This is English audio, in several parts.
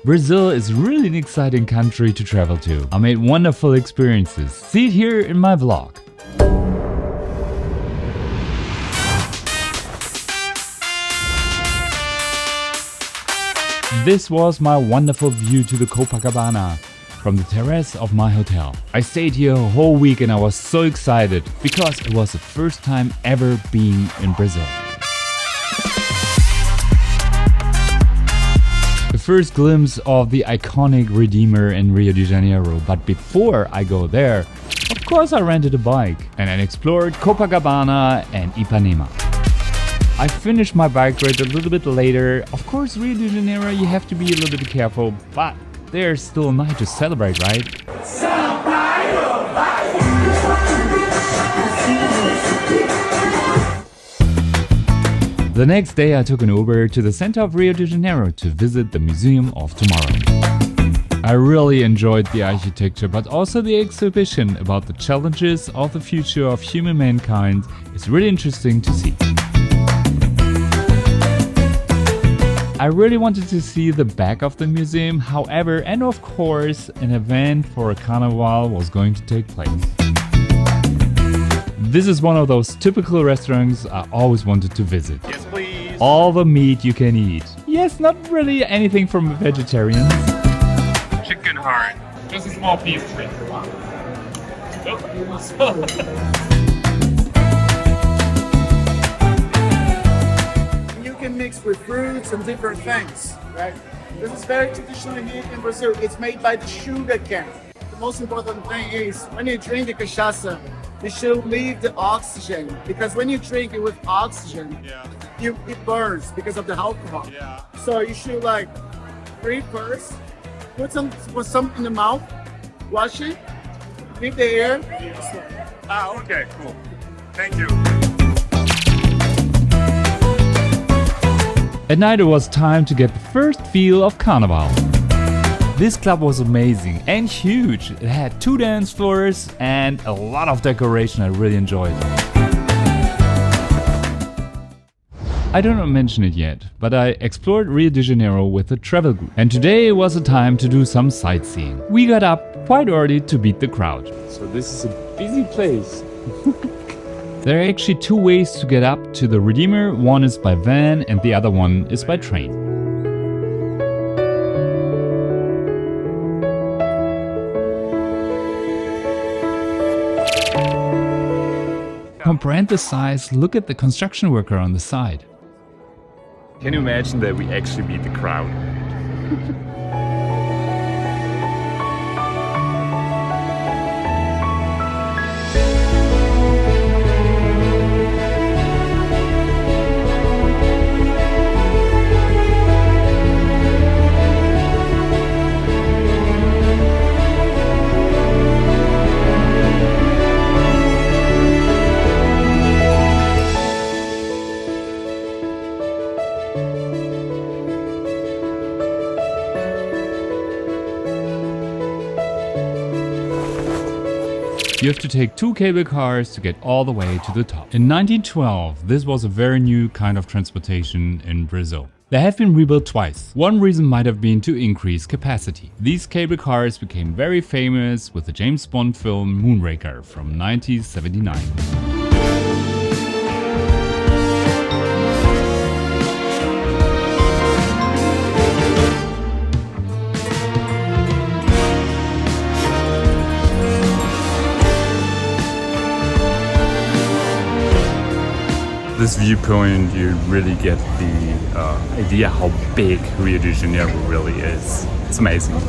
Brazil is really an exciting country to travel to. I made wonderful experiences. See it here in my vlog. This was my wonderful view to the Copacabana from the terrace of my hotel. I stayed here a whole week and I was so excited because it was the first time ever being in Brazil. The first glimpse of the iconic Redeemer in Rio De Janeiro, but before I go there, of course I rented a bike and then explored Copacabana and Ipanema. I finished my bike ride a little bit later. Of course, Rio de Janeiro, you have to be a little bit careful, but there's still a night to celebrate, right? The next day I took an Uber to the center of Rio de Janeiro to visit the Museum of Tomorrow. I really enjoyed the architecture, but also the exhibition about the challenges of the future of human mankind is really interesting to see. I really wanted to see the back of the museum, however, and of course, an event for a carnival was going to take place. This is one of those typical restaurants I always wanted to visit. Yes, please. All the meat you can eat. Yes, not really anything from vegetarians. Chicken heart. Just a small piece, please. Mixed with fruits and different things, right? This is very traditionally made in Brazil. It's made by the sugar cane. The most important thing is when you drink the cachaça, you should leave the oxygen, because when you drink it with oxygen, it burns because of the alcohol. Yeah. So you should like breathe first, put some in the mouth, wash it, leave the air. Okay, cool. Thank you. At night it was time to get the first feel of Carnival. This club was amazing and huge. It had 2 dance floors and a lot of decoration I really enjoyed. I don't know mention it yet, but I explored Rio de Janeiro with a travel group. And today was the time to do some sightseeing. We got up quite early to beat the crowd. So this is a busy place. There are actually 2 ways to get up to the Redeemer. One is by van and the other one is by train. Comprehend the size, look at the construction worker on the side. Can you imagine that we actually beat the crowd? You have to take 2 cable cars to get all the way to the top. In 1912, this was a very new kind of transportation in Brazil. They have been rebuilt twice. One reason might have been to increase capacity. These cable cars became very famous with the James Bond film Moonraker from 1979. This viewpoint, you really get the idea how big Rio de Janeiro really is. It's amazing.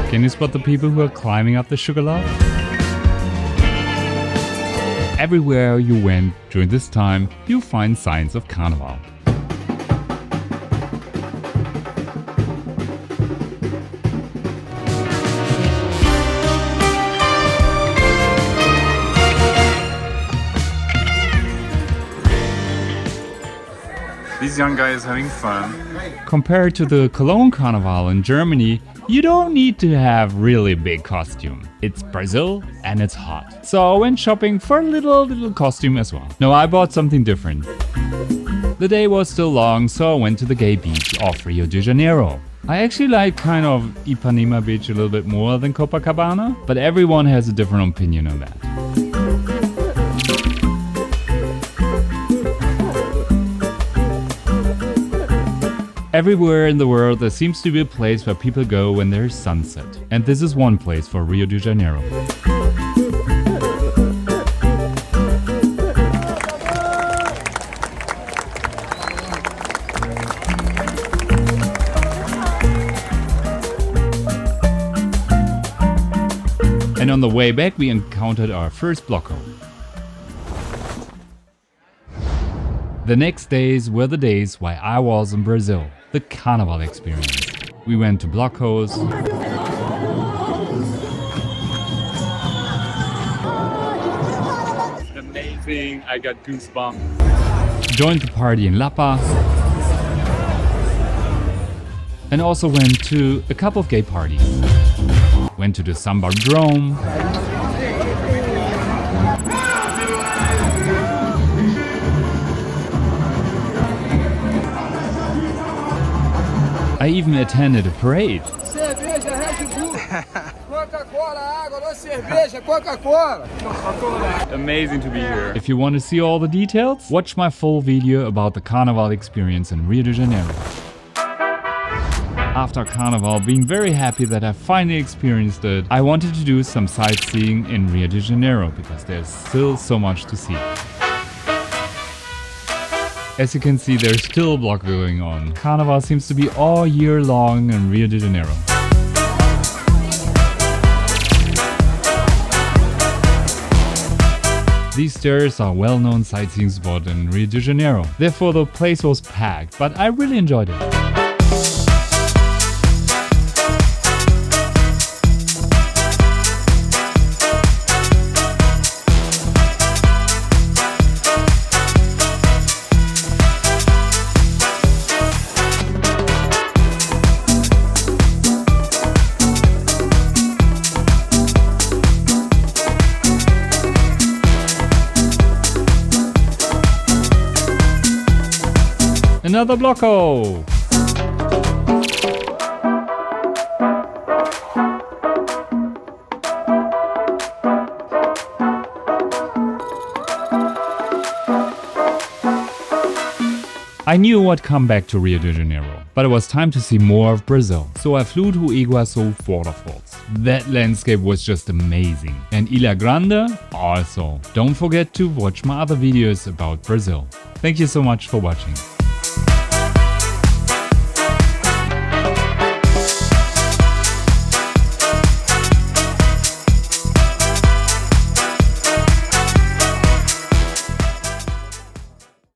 Can you spot the people who are climbing up the Sugarloaf? Everywhere you went during this time, you find signs of Carnival. This young guy is having fun. Compared to the Cologne Carnival in Germany, you don't need to have really big costume. It's Brazil and it's hot. So I went shopping for a little costume as well. No, I bought something different. The day was still long, so I went to the gay beach of Rio de Janeiro. I actually like kind of Ipanema beach a little bit more than Copacabana, but everyone has a different opinion on that. Everywhere in the world there seems to be a place where people go when there's sunset. And this is one place for Rio de Janeiro. And on the way back we encountered our first Bloco. The next days were the days while I was in Brazil, the Carnival Experience. We went to Blocos, Amazing, I got goosebumps. joined the party in Lapa, and also went to a couple of gay parties. Went to the Samba Drome, I even attended a parade. Cerveja, Red Bull, Coca-Cola, água, não cerveja, Coca-Cola. Amazing to be here. If you want to see all the details, watch my full video about the Carnival experience in Rio de Janeiro. After Carnival, being very happy that I finally experienced it, I wanted to do some sightseeing in Rio de Janeiro because there's still so much to see. As you can see, there's still a block going on. Carnival seems to be all year long in Rio de Janeiro. These stairs are a well-known sightseeing spot in Rio de Janeiro. Therefore the place was packed, but I really enjoyed it. Another Bloco! I knew I'd come back to Rio de Janeiro, but it was time to see more of Brazil, so I flew to Iguazu waterfalls. That landscape was just amazing, and Ilha Grande also. Don't forget to watch my other videos about Brazil. Thank you so much for watching.